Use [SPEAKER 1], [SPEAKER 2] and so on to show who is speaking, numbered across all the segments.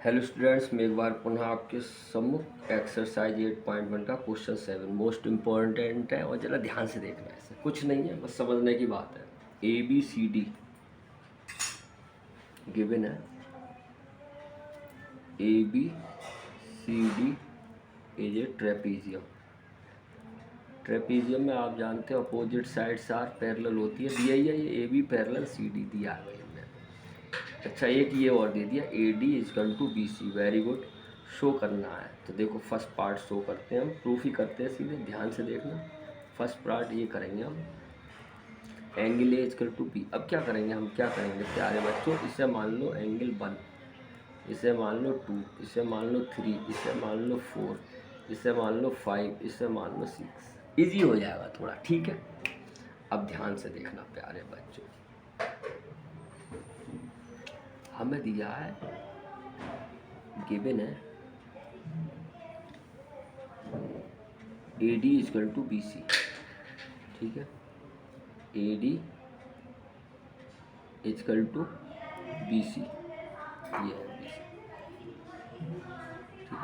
[SPEAKER 1] Hello students, मैं एक बार पुनः आपके सम्मुख एक्सरसाइज 8.1 का क्वेश्चन 7 मोस्ट इम्पॉर्टेंट है और ज़रा ध्यान से देखना है। ऐसे कुछ नहीं है, बस समझने की बात है। A B C D given है। A B C D is a trapezium. Trapezium में आप जानते हो अपोजिट साइड्स आर पैरेलल होती है। दिया ही है ये A B parallel C D दिया है हमने। अच्छा, एक ये और दे दिया A D equal to B C. Very good, show करना है। तो देखो फर्स्ट पार्ट शो करते हैं, हम प्रूफ ही करते हैं सीधे, ध्यान से देखना। फर्स्ट पार्ट ये करेंगे हम, angle A equal to B. अब क्या करेंगे हम, क्या करेंगे प्यारे बच्चों, इसे मान लो एंगल 1, इसे मान लो 2, इसे मान लो 3, इसे मान लो 4, इसे मान लो 5, इसे मान लो 6। ईजी हो जाएगा थोड़ा, ठीक है। अब ध्यान से देखना प्यारे बच्चों, हमें दिया है, गिवन है A D equal to B C, ठीक है। A D equal to B C, ये है बी सी, ठीक है।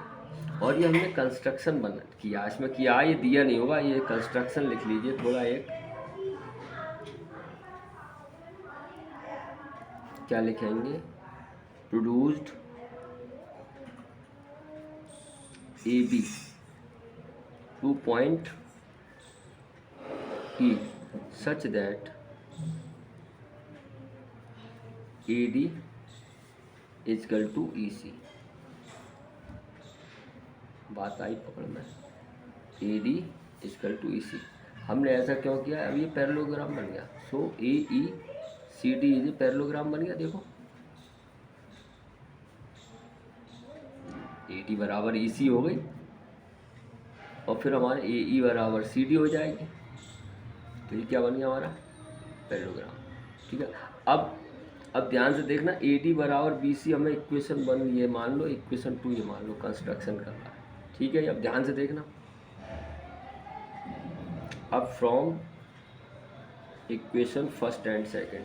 [SPEAKER 1] और ये हमने कंस्ट्रक्शन बना किया, इसमें किया ये दिया नहीं होगा, ये कंस्ट्रक्शन लिख लीजिए थोड़ा। एक क्या लिखेंगे, produced A B to point E such that AD is equal to EC। बात आई पकड़ में, AD is equal to EC। हमने ऐसा क्यों किया, अब ये पैरेललोग्राम बन गया। सो AECD इज पैरेललोग्राम बन गया। देखो AD बराबर EC हो गई और फिर हमारे AE बराबर CD हो जाएगी। तो ये क्या बन गया हमारा पैरेललोग्राम, ठीक है। अब ध्यान से देखना, ए डी बराबर बी सी हमें इक्वेशन 1 ये मान लो, इक्वेशन 2 ये मान लो, कंस्ट्रक्शन करना है, ठीक है। अब ध्यान से देखना, अब from equation first and second,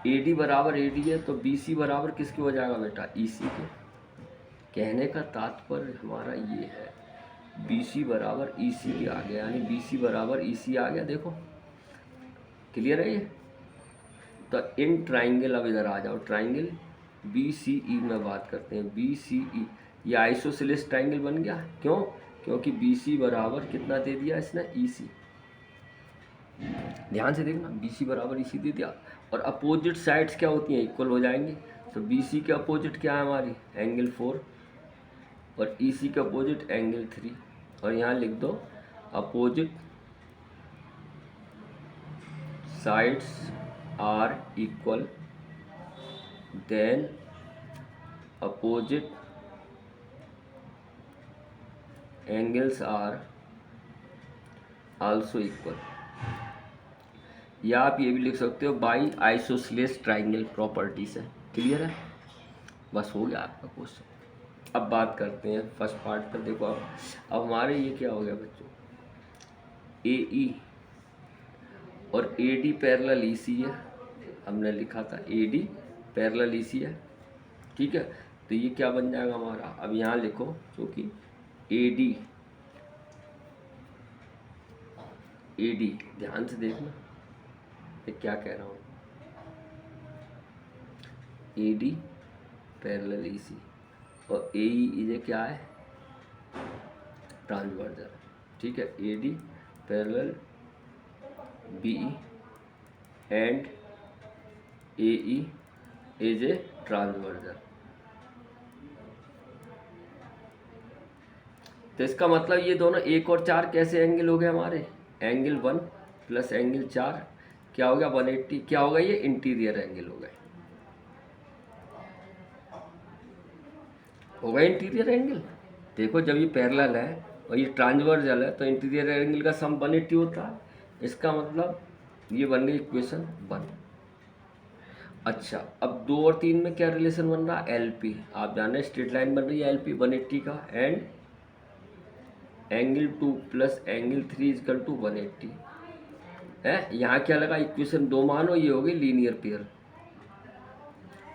[SPEAKER 1] A D बराबर ए डी है तो बी सी बराबर किसके हो जाएगा बेटा, ई सी के। कहने का तात्पर्य हमारा ये है, बी सी बराबर ई सी के आ गया, यानी बी सी बराबर ई सी आ गया। देखो क्लियर है ये। तो इन ट्राइंगल, अब इधर आ जाओ, ट्राइंगल बी सी ई में बात करते हैं। बी सी ई ये आइसोसेलेस ट्राइंगल बन गया। क्यों, क्योंकि बी सी बराबर कितना दे दिया इसने, ई सी। ध्यान से देखना, बी सी बराबर ई सी दे दिया और अपोजिट साइड्स क्या होती हैं, इक्वल हो जाएंगे। तो बी सी के अपोजिट क्या है हमारी, एंगल 4, और ई सी के अपोजिट एंगल 3। और यहाँ लिख दो opposite sides are equal then opposite angles are also equal. या आप ये भी लिख सकते हो बाई आइसोसेलेस ट्राइंगल प्रॉपर्टी से। क्लियर है, बस हो गया आपका क्वेश्चन। अब बात करते हैं फर्स्ट पार्ट पर। देखो अब हमारे ये क्या हो गया बच्चों, ए ई और ए डी पैरेलल ई सी है। हमने लिखा था ए डी पैरेलल ई सी है, ठीक है। तो ये क्या बन जाएगा हमारा, अब यहाँ लिखो क्योंकि ए डी, ध्यान से देखना ये क्या कह रहा हूँ, ए डी पैरेलल ई सी और ए ई इजे क्या है, ट्रांसवर्जर, ठीक है। A D parallel B E and A E is a transversal. तो इसका मतलब ये दोनों 1 और 4 कैसे एंगल हो गए हमारे, एंगल 1 प्लस एंगल 4 क्या हो गया 180। क्या होगा, ये इंटीरियर एंगल हो गए, होगा इंटीरियर एंगल। देखो जब ये पैरेलल है और ये ट्रांसवर्जल है तो इंटीरियर एंगल का सम 180 होता है। इसका मतलब ये बन गई इक्वेशन 1। अच्छा, अब 2 और 3 में क्या रिलेशन बन रहा है, एल पी। आप जान रहे हैं स्ट्रेट लाइन बन रही है एल पी 180 का, and angle 2 plus angle 3 equal to 180 है। यहाँ क्या लगा, इक्वेशन 2 मानो, ये हो गई लीनियर पेयर।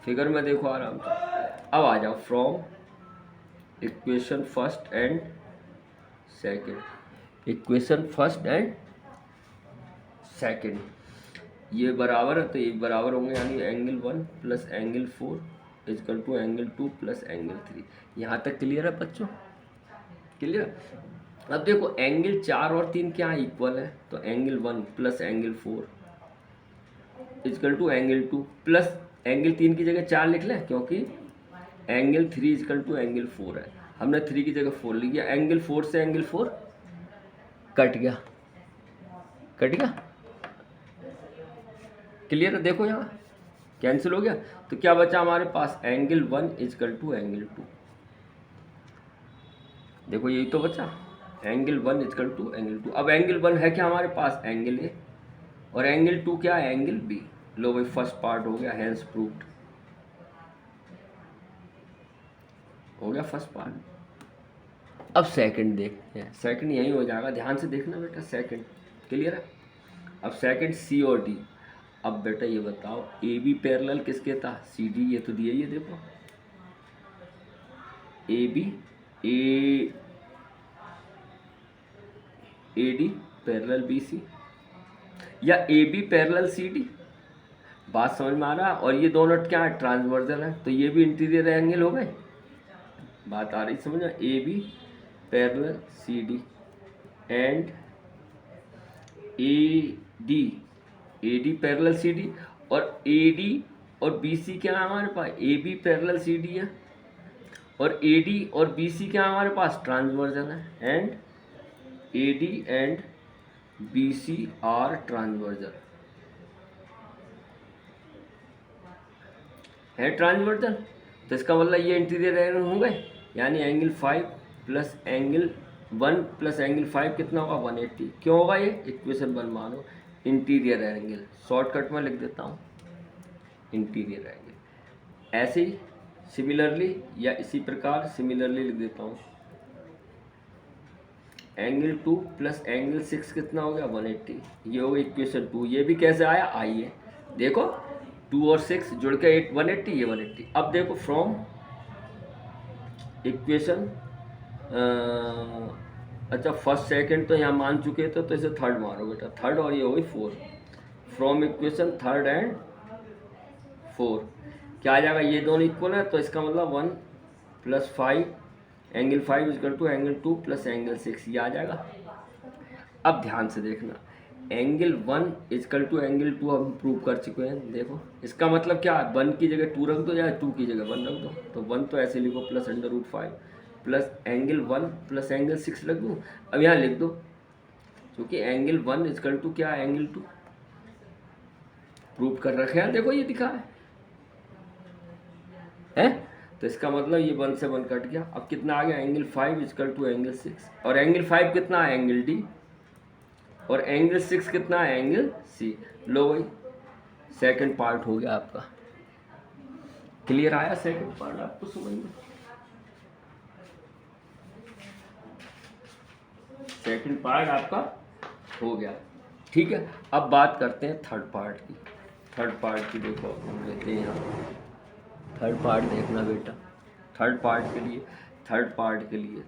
[SPEAKER 1] फिगर में देखो आराम से। अब आ जाओ from equation first and second, equation first and second ये बराबर है तो ये बराबर होंगे, यानी angle 1 plus angle 4 equal to angle 2 plus angle 3। यहाँ तक क्लियर है बच्चों? क्लियर। अब देखो एंगल 4 और 3 क्या इक्वल है, तो angle 1 plus angle 4 equal to angle 2 plus angle 3 की जगह 4 लिख लें, क्योंकि एंगल 3 इजकल टू एंगल 4 है, हमने 3 की जगह 4 लिख दिया। एंगल 4 से एंगल 4 कट गया, कट गया। क्लियर है? देखो यहाँ कैंसिल हो गया, तो क्या बचा हमारे पास, एंगल 1 इजकल टू एंगल 2। देखो यही तो बचा, एंगल 1 इजकल टू एंगल 2। अब एंगल 1 है क्या हमारे पास, एंगल ए, और एंगल 2 क्या है, एंगल बी। लो भाई फर्स्ट पार्ट हो गया, हैंस प्रूव्ड, हो गया फर्स्ट पार्ट। अब सेकंड देखते हैं, सेकंड यही हो जाएगा, ध्यान से देखना बेटा सेकंड। क्लियर है? अब सेकंड सी और डी। अब बेटा ये बताओ ए बी पैरेलल किसके था, सी डी, ये तो दिया ही है। देखो A B A D parallel B C, या A B parallel C D. बात समझ में आ रहा है? और ये दोनों क्या है, ट्रांसवर्जल है, तो ये भी इंटीरियर एंगल हो गए। बात आ रही समझ में? A B parallel C D and A D parallel C D, और ए डी और बी सी क्या है हमारे पास, A B parallel C D है, और ए डी और बी सी क्या है हमारे पास, ट्रांसवर्जन है, and A D and B C are transversal है, ट्रांसवर्जन। तो इसका मतलब ये इंटीरियर एंगल होंगे, यानी angle 5 plus angle 1 plus angle 5 कितना होगा, 180। क्यों होगा ये, इक्वेशन 1 मानो, इंटीरियर एंगल। शॉर्टकट में लिख देता हूँ इंटीरियर एंगल। ऐसे ही सिमिलरली या इसी प्रकार सिमिलरली लिख देता हूँ, एंगल 2 प्लस एंगल 6 कितना हो गया, 180। ये हो गया इक्वेशन 2। ये भी कैसे आया, आइए देखो 2 और 6 जुड़ के 180, ये 180। अब देखो फ्रॉम इक्वेशन, अच्छा फर्स्ट सेकंड तो यहाँ मान चुके थे, तो इसे थर्ड मानो बेटा, थर्ड, और ये हो गई 4। फ्रॉम इक्वेशन थर्ड एंड 4 क्या आ जाएगा, ये दोनों इक्वल है, तो इसका मतलब 1 plus 5 angle 5 equal to angle 2 plus angle 6, ये आ जाएगा। अब ध्यान से देखना, एंगल 1 इजकल टू एंगल 2 हम प्रूव कर चुके हैं। देखो इसका मतलब क्या है, 1 की जगह 2 रख दो या 2 की जगह 1 रख दो, तो 1 तो ऐसे लिखो plus √5 plus angle 1 plus angle 6 रख दूँ। अब यहाँ लिख दो, क्योंकि एंगल 1 इजकल टू क्या है, एंगल 2 प्रूव कर रखे हैं। देखो ये दिखा है? तो इसका मतलब ये 1 से 1 कट गया। अब कितना आ गया, एंगल 5 इजकल टू एंगल 6, और एंगल 5 कितना है, एंगल डी, और एंगल 6 कितना है, एंगल सी। लो भाई सेकंड पार्ट हो गया आपका। क्लियर आया सेकंड पार्ट आपको समझ में? सेकंड पार्ट आपका हो गया, ठीक है। अब बात करते हैं थर्ड पार्ट की। थर्ड पार्ट की देखो हम लेते हैं यहाँ, थर्ड पार्ट देखना बेटा। थर्ड पार्ट के लिए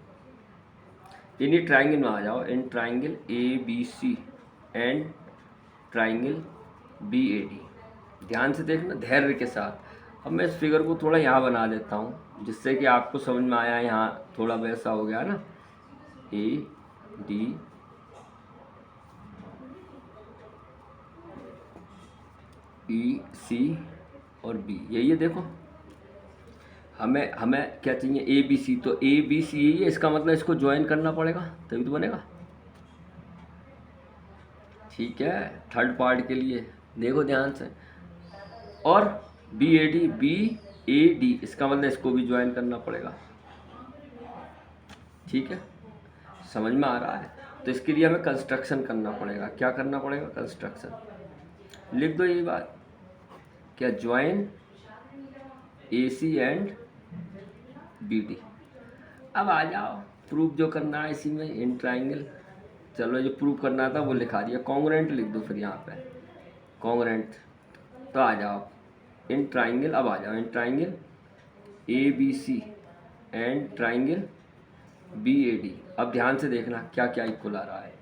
[SPEAKER 1] इन्हीं ट्राइंगल में आ जाओ, in triangle A B C and triangle B A D. ध्यान से देखना धैर्य के साथ। अब मैं इस फिगर को थोड़ा यहाँ बना देता हूँ, जिससे कि आपको समझ में आया, यहाँ थोड़ा वैसा हो गया ना, ए डी ई सी और बी, ये देखो हमें क्या चाहिए, ए बी सी। तो ए बी सी यही है, इसका मतलब इसको ज्वाइन करना पड़ेगा तभी तो बनेगा, ठीक है। थर्ड पार्ट के लिए देखो ध्यान से, और बी ए डी इसका मतलब इसको भी ज्वाइन करना पड़ेगा, ठीक है। समझ में आ रहा है? तो इसके लिए हमें कंस्ट्रक्शन करना पड़ेगा। क्या करना पड़ेगा, कंस्ट्रक्शन। लिख दो ये बात, क्या, join A C and B D. अब आ जाओ प्रूफ जो करना है इसी में, इन ट्राइंगल। चलो जो प्रूफ करना था वो लिखा दिया, कॉन्ग्रुएंट लिख दो फिर यहाँ पे, कॉन्ग्रुएंट। तो आ जाओ इन ट्राइंगल, अब आ जाओ, in triangle A B C and triangle B A D. अब ध्यान से देखना क्या क्या इक्वल आ रहा है।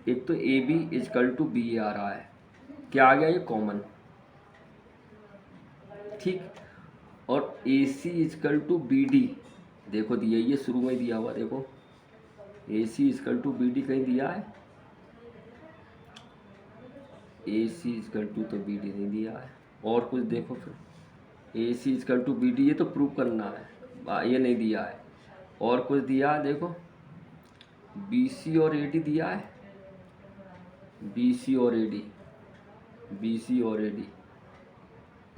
[SPEAKER 1] एक तो A B equal to B A आ रहा है, क्या आ गया ये कॉमन, ठीक। और A C equal to B D, देखो दिया, ये शुरू में दिया हुआ, देखो A C equal to B D कहीं दिया है, ए सी इजकल टू तो बी डी नहीं दिया है। और कुछ देखो फिर, A C equal to B D, ये तो प्रूव करना है, ये नहीं दिया है। और कुछ दिया है, देखो बी सी और ए डी दिया है, बी सी और ए डी, बी सी और ए डी,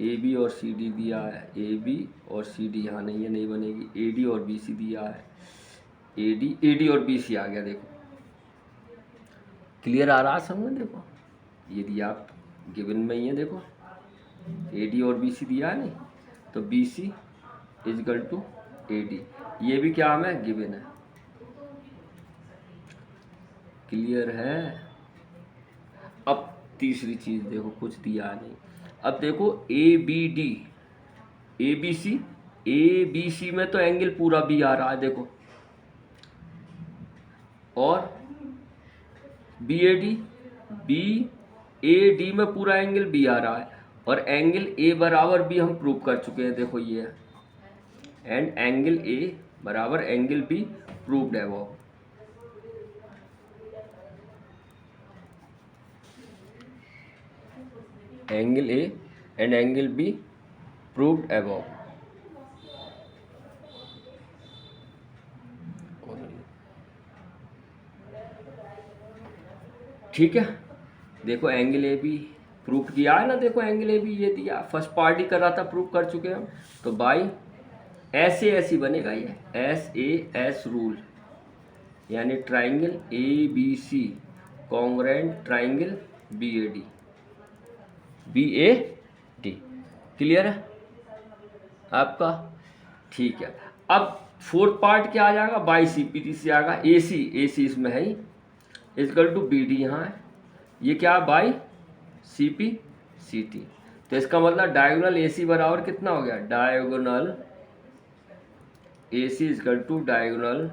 [SPEAKER 1] ए बी और सी डी दिया है, ए बी और सी डी यहाँ नहीं है, नहीं बनेगी। ए डी और बी सी दिया है, ए डी और बी सी आ गया, देखो क्लियर आ रहा है समझ। देखो ये दिया आप गिवन में ही है, देखो ए डी और बी सी दिया है नहीं, तो B C equal to A D, ये भी क्या हमें गिवन है, क्लियर है। अब तीसरी चीज देखो, कुछ दिया नहीं। अब देखो A B D, A B C में तो एंगल पूरा बी आ रहा है, देखो, और बी ए डी में पूरा एंगल बी आ रहा है, और एंगल ए बराबर बी हम प्रूव कर चुके हैं, देखो ये है, एंड एंगल ए बराबर एंगल बी प्रूव्ड है वो। Angle A and angle be proved above. ठीक है, देखो एंगल ए बी प्रूव किया है ना, देखो एंगल ए बी ये दिया, फर्स्ट पार्ट ही कर रहा था, प्रूव कर चुके हम। तो बाई ऐसे ऐसी बनेगा ये, एस ए एस रूल, यानी triangle A B C congruent triangle B A D, B A D. Clear है आपका? ठीक है। अब फोर्थ पार्ट क्या आ जाएगा, by C P T C आएगा, ए सी इसमें है ही, इजकल टू बी डी यहाँ है, ये क्या है by C P C T. तो इसका मतलब डायगोनल ए सी बराबर कितना हो गया, diagonal A C equal to diagonal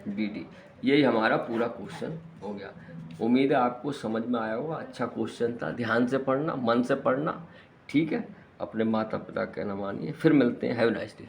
[SPEAKER 1] B D. यही हमारा पूरा क्वेश्चन हो गया। उम्मीद है आपको समझ में आया होगा, अच्छा क्वेश्चन था, ध्यान से पढ़ना, मन से पढ़ना, ठीक है। अपने माता पिता का कहना मानिए। फिर मिलते हैं, हैव नाइस डे।